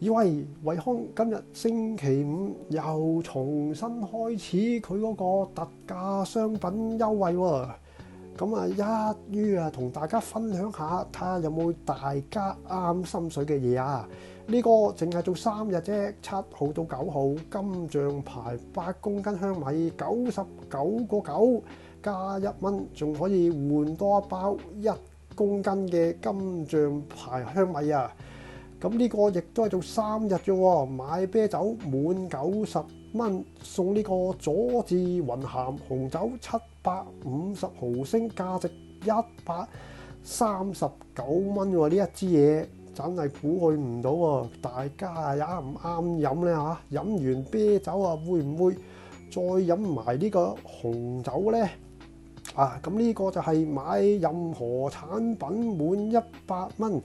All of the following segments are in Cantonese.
以為惠康今日星期五又重新開始佢嗰個特價商品優惠喎。咁一於同大家分享下，睇下有冇大家啱心水嘅嘢啊！呢個淨係做3日啫，7號到9號，金象牌8公斤香米99.9加1蚊，仲可以換多一包1公斤嘅金象牌香米啊！咁呢個亦都係做3日啫喎，買啤酒滿90蚊送呢個佐治雲咸紅酒750毫升，價值139蚊喎！呢一支嘢真係估佢唔到喎，大家啱唔啱飲呢嚇？飲完啤酒會唔會再飲埋呢個紅酒呢？咁呢個就係買任何產品滿100蚊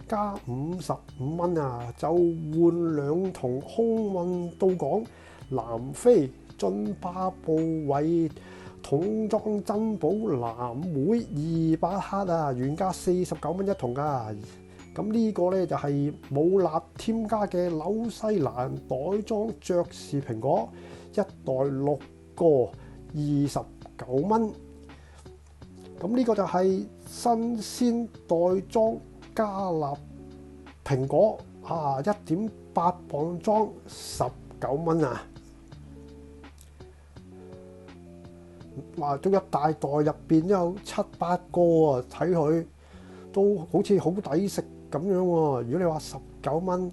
加55蚊就換2桶空運到港南非津巴布韋桶裝珍寶藍莓200克原價49蚊1桶㗎。咁呢個呢，就係冇鈉添加嘅紐西蘭袋裝爵士蘋果，1袋6個29蚊。咁呢個就係新鮮袋裝加納蘋果1.8磅裝19蚊啊！哇，都一大袋入邊有7-8個喎，睇佢都好似好抵食咁樣喎。如果你話19蚊，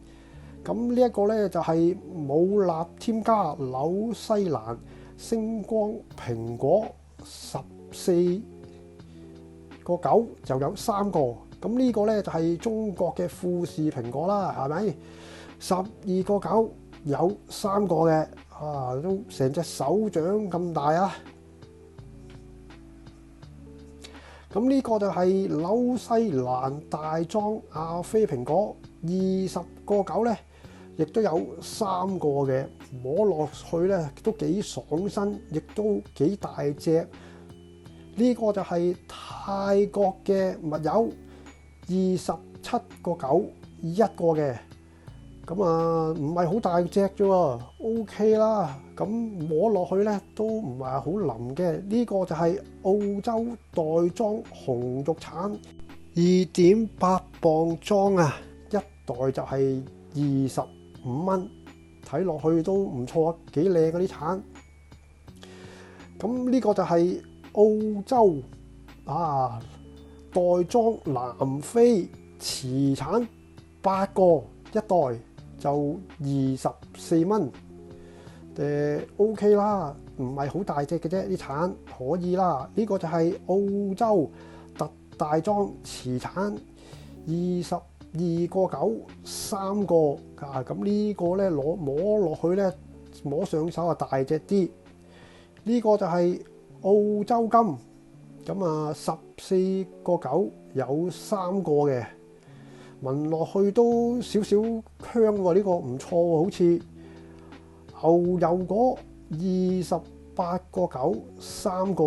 咁呢一個呢，就係冇鈉添加紐西蘭星光蘋果14.9就有3個。咁呢個呢，就係中國嘅富士蘋果啦，係咪？12.9有3個嘅，都成隻手掌咁大啊！咁呢個就係紐西蘭大裝亞非蘋果20.9呢，亦都有3個嘅，摸落去呢都幾爽身，亦都幾大隻。呢個就係泰國嘅蜜柚27.9一個嘅，咁唔係好大隻啫喎 ，OK 啦。咁摸落去呢都唔係好腍嘅。呢個就係澳洲袋裝紅肉橙2.8磅裝一袋就係25蚊，睇落去都唔錯，幾靚嗰啲橙。咁呢個就係澳洲袋裝南非慈橙8個一袋就24蚊，OK 啦，唔係好大隻嘅啫，啲橙可以啦。呢個就係澳洲特大裝慈橙22.9 3個咁呢個呢摸落去呢，摸上手大隻啲。呢個就係澳洲金，咁14.9有3個嘅，聞落去都少少香喎。呢個唔錯喎，好似牛油果28.9 3個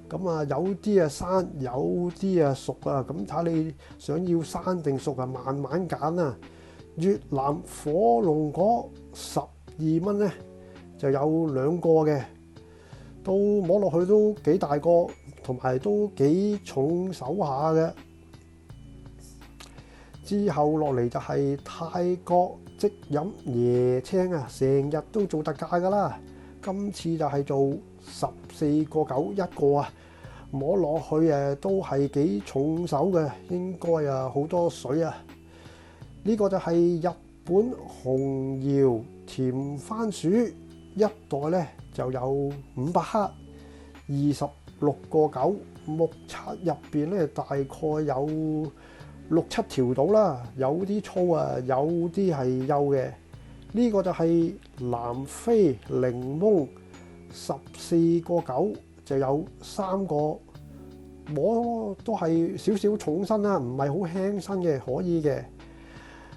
咁有啲生，有啲熟咁睇你想要生定熟慢慢揀越南火龍果12蚊呢，就有2個嘅，都摸落去都幾大個，同埋都幾重手下嘅。之後落嚟就係泰國即飲椰青成日都做特價噶啦。今次就係做14.9一個摸落去都係幾重手嘅，應該好多水呢個就係日本紅瑤甜番薯一袋呢就有500克26.9，目測入邊呢大概有6-7條到啦，有啲粗有啲係幼嘅。呢個就係南非檸檬14.9就有3個，摸都係少少重身唔係好輕身嘅，可以嘅。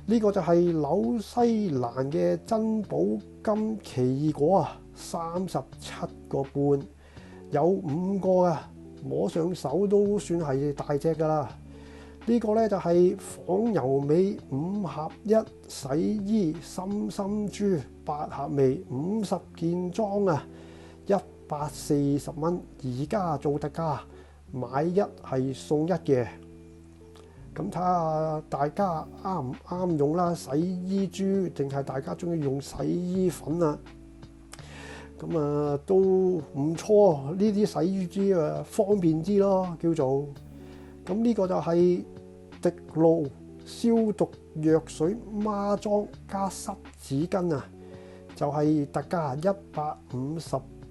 呢個就係紐西蘭嘅珍寶金奇異果37.5有5個摸上手都算係大隻噶啦。呢個咧就係仿油美5合1洗衣深深珠8合味50件裝啊，140蚊，而家做特價，買一係送一嘅。咁睇下大家啱唔啱用啦，洗衣珠定係大家中意用洗衣粉啊？咁啊都唔錯，呢啲洗衣珠啊方便啲咯，叫做。咁呢個就係滴露消毒藥水孖裝加濕紙巾啊，就係特價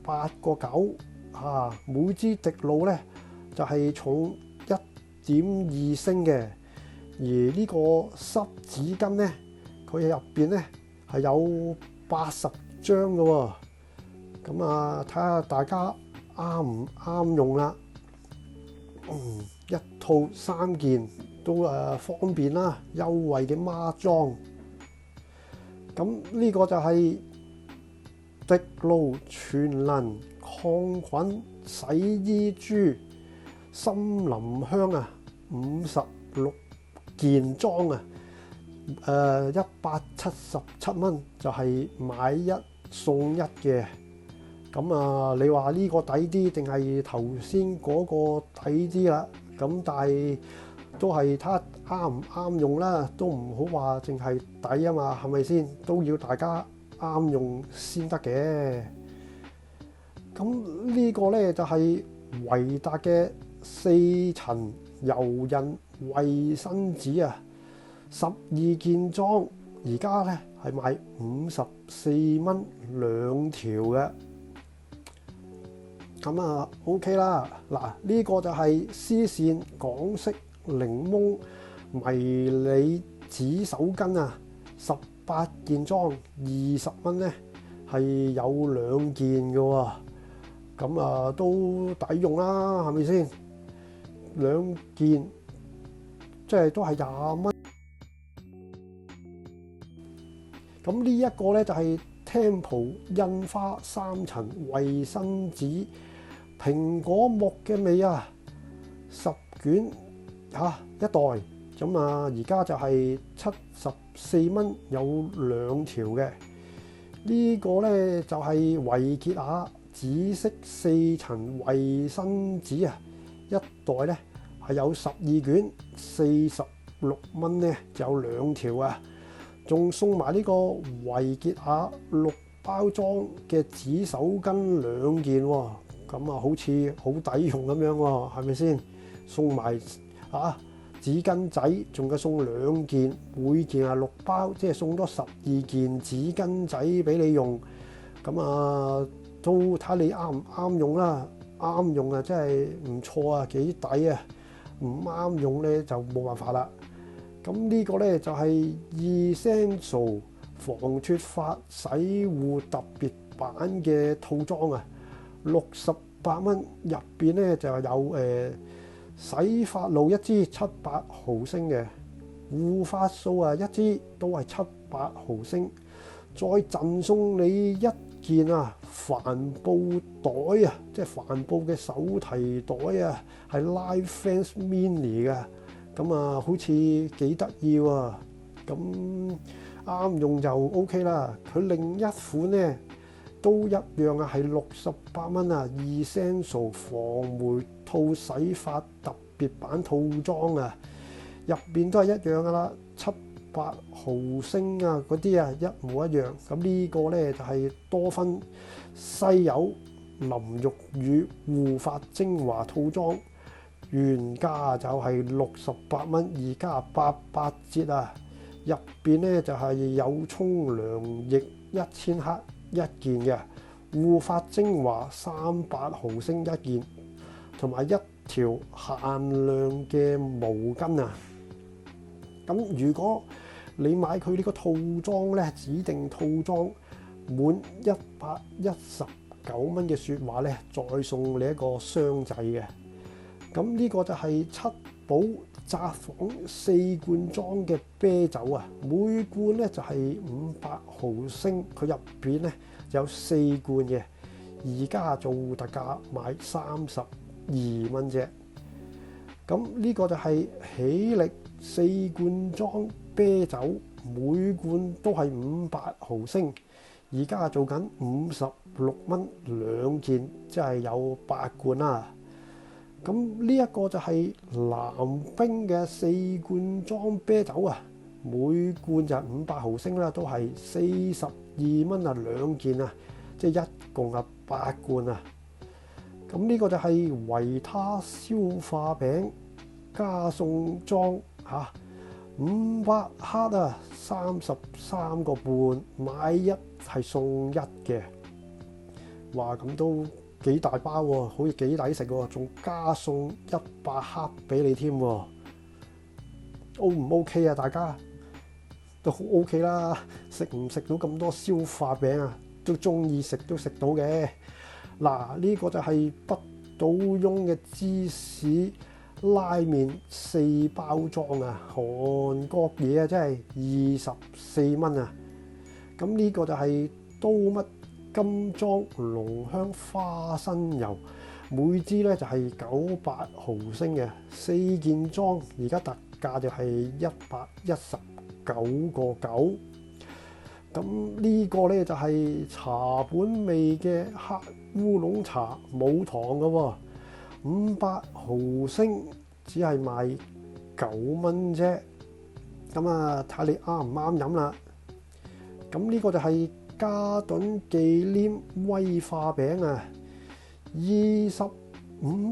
158.9啊，每支滴露咧就係重1.2升嘅，而呢個濕紙巾咧，佢入邊咧係有80張嘅喎。咁啊，睇下大家啱唔啱用啦。一套3件都方便啦，優惠嘅孖裝。咁呢個就係滴露全能抗菌洗衣珠森林香啊，56件裝啊，177蚊，就係買一送一嘅。咁啊，你話呢個抵啲定係頭先嗰個抵啲啦？咁但係都係睇下啱唔啱用啦，都唔好話淨係抵啊嘛，係咪先？都要大家啱用先得嘅。咁呢個咧就係維達嘅4層柔韌衛生紙啊，12件裝，而家咧係賣54蚊2條嘅。咁啊 OK 啦，嗱呢個就係絲線港式檸檬迷你紙手巾啊，18件裝20蚊咧，係有2件嘅喎，咁啊都抵用啦，係咪先？2件即係都係20蚊。咁呢一個咧就係 Tempo 印花3層衛生紙蘋果木嘅味啊，10卷一袋，咁啊而家就係74蚊，有2條嘅。呢個咧就係維潔雅紫色4層衛生紙啊，一袋咧係有12卷，46蚊咧就有2條啊，仲送埋呢個維潔雅6包裝嘅紙手巾2件喎。咁啊，好似好抵用咁樣喎，係咪先？送埋紙巾仔，仲有送2件，每件係6包，即係送多12件紙巾仔俾你用。咁啊，都睇你啱唔啱用啦。啱用啊，真係唔錯啊，幾抵啊！唔啱用咧就冇辦法啦。咁呢個咧就係 Essential 防脫髮洗護特別版嘅套裝啊。68蚊，入邊咧就有洗髮露1支700毫升嘅，護髮素啊1支都係700毫升，再贈送你1件帆布袋啊，即係帆布嘅手提袋啊，係 Life Fans Mini 嘅，咁啊好似幾得意喎，咁啱用就 OK 啦。佢另一款咧都一樣啊，係68蚊啊 ，Essential 防霉套洗髮特別版套裝啊，入邊都係一樣噶啦，700毫升啊嗰啲啊一模一樣。咁呢個咧就係多芬西柚淋浴乳護髮精華套裝，原價就係68蚊，而家88折啊。入邊咧就係有沖涼液1000克1件嘅，護髮精華300毫升1件，同埋1條限量嘅毛巾啊。咁如果你買佢呢個套裝咧，指定套裝滿119蚊嘅説話咧，再送你一個箱仔嘅。咁呢個就係七寶札幌4罐裝嘅啤酒啊，每罐咧就係500毫升，佢入邊咧有4罐嘅，而家做特價買32蚊啫。咁呢個就係喜力4罐裝啤酒，每罐都係500毫升，而家做緊56蚊兩件，即係有8罐啦。咁呢一個就係藍冰嘅4罐裝啤酒啊，每罐就500毫升啦，都係42蚊啊兩件啊，即係一共啊8罐啊。咁呢個就係維他消化餅加餸裝嚇，500克啊，33個半，買一係送一嘅。哇，咁都幾大包喎，好似幾抵食喎，仲加送100克俾你添喎。O 唔 OK 啊？大家都好 OK 啦，食唔食到咁多消化餅啊？都中意食都食到嘅。嗱，呢個就係不倒翁嘅芝士拉麵4包裝啊，韓國嘢啊，真係24蚊啊。咁呢個就係刀乜金裝濃香花生油，每支咧就係900毫升嘅4件裝，而家特價就係119個9。咁呢個咧就係茶本味嘅黑烏龍茶，冇糖嘅喎，500毫升只係賣9蚊啫。咁啊，睇你啱唔啱飲啦。咁呢個就係嘉頓忌廉威化餅啊，25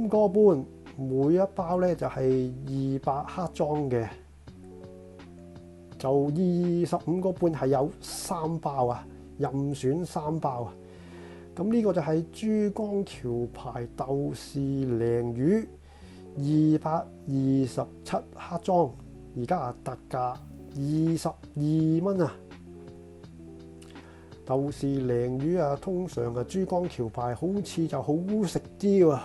個半，每一包咧就係200克裝嘅。就25個半係有3包啊，任選3包啊。咁呢個就係珠江橋牌豆豉鯪魚227克裝，而家特價22蚊啊。豆豉鯪魚啊，通常啊珠江橋牌好似就好食啲喎。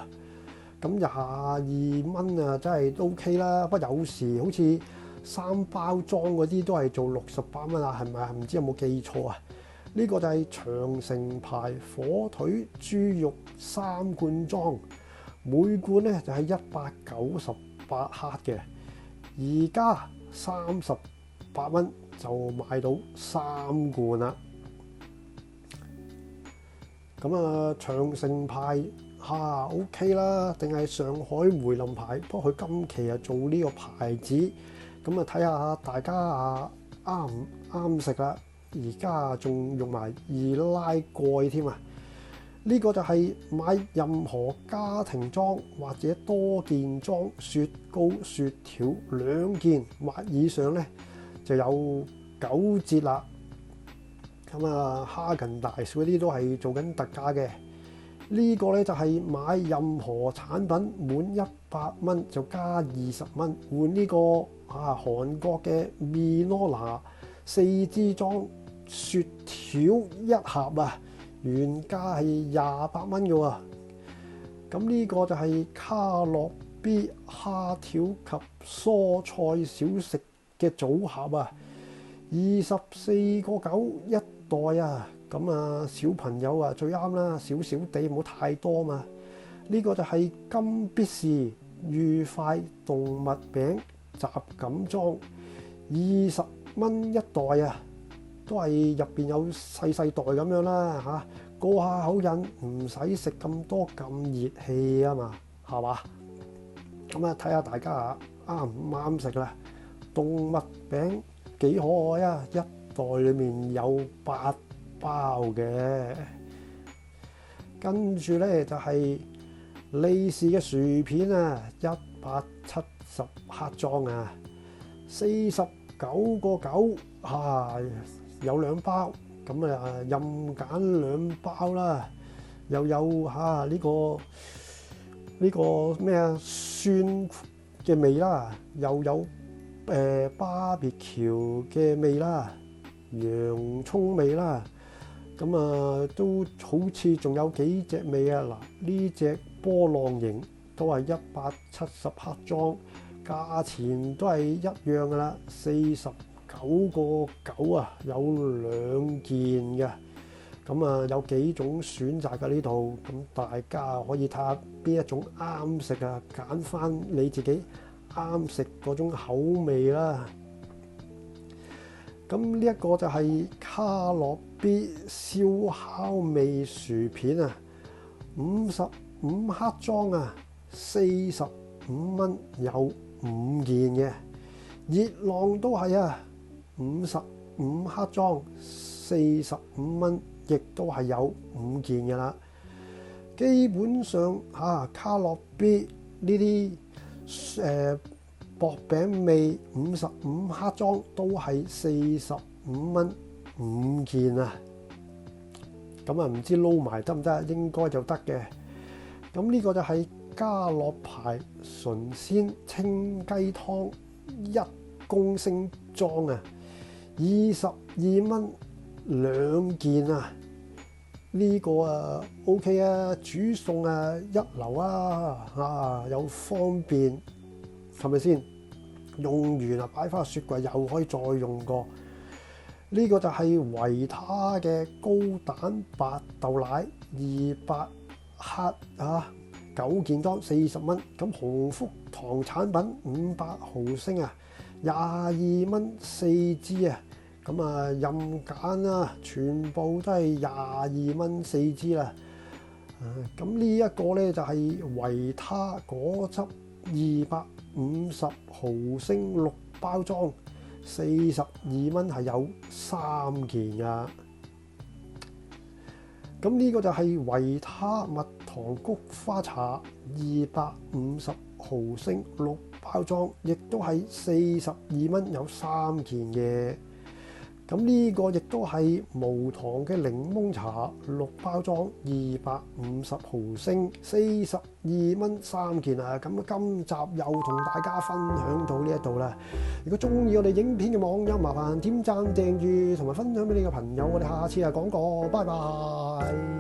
咁22蚊啊，真係 OK 啦。不過有時好似3包裝嗰啲都係做68蚊啊，係咪啊？唔知有冇記錯啊？呢個就係長城牌火腿豬肉3罐裝，每罐咧就係198克嘅，而家38蚊就買到3罐啦。咁啊，長城牌OK 啦，定係上海梅林牌？不過佢今期啊做呢個牌子。咁啊，睇下大家啊啱唔啱食啦！而家仲用埋易拉蓋添啊！呢個就係買任何家庭裝或者多件裝雪糕、雪條2件或以上咧，就有9折啦。咁啊，哈根達斯嗰啲都係做緊特價嘅。呢個咧就係買任何產品滿100蚊就加20蚊換呢個韓國嘅 Minora 4支裝雪條1盒啊，原價係28蚊嘅喎。咁呢個就係卡樂 B 蝦條及蔬菜小食嘅組合啊，24個9一袋啊。咁啊，小朋友啊最啱啦，少少地唔好太多嘛。呢個就係金必士愉快動物餅雜錦裝，20蚊一袋啊，都係入邊有細細袋咁樣啦嚇，過下口癮，唔使食咁多咁熱氣啊嘛，係嘛？咁啊，睇下大家啊啱唔啱食啦。動物餅幾可愛啊，一袋裡面有8包嘅。跟住咧就係利是嘅薯片啊，170克裝啊，49個9有2包，咁啊任揀2包啦。又有呢個咩啊酸嘅味啦，又有BBQ嘅味啦，洋葱味啦。咁啊，都好似仲有幾隻味啊！嗱，呢隻波浪形都係170克裝，價錢都係一樣噶啦，49個9啊，有2件嘅。咁啊有幾種選擇嘅呢度，咁大家可以睇下邊一種啱食啊，揀翻你自己啱食嗰種口味啦。咁呢一個就係卡樂 B 燒烤味薯片啊，55克裝啊，45蚊有5件嘅。熱浪都係啊，55克裝45蚊，亦都係有5件嘅啦。基本上卡樂 B 呢啲薄餅味55克裝都係45蚊5件啊。咁啊唔知撈埋得唔得？應該就得嘅。咁呢個就係家樂牌純鮮清雞湯1公升裝啊，22蚊2件啊。呢個啊 OK 啊，煮餸啊一流啊，又方便，係咪先？用完啊擺翻雪櫃又可以再用過。呢個就係維他嘅高蛋白豆奶200克9件裝40蚊。咁鴻福堂產品500毫升啊，22蚊4支啊。咁啊任揀啊，全部都係22蚊4支啦。咁呢一個咧就係維他果汁250毫升6包裝，42蚊係有3件噶。咁呢個就係維他蜜糖菊花茶250毫升6包裝，亦都係42蚊有3件嘅。咁呢個亦都係無糖嘅檸檬茶6包裝250毫升42蚊3件啊！咁今集又同大家分享到呢一度啦。如果中意我哋影片嘅網友，麻煩點讚訂閱同埋分享俾你嘅朋友。我哋下次講過，拜拜。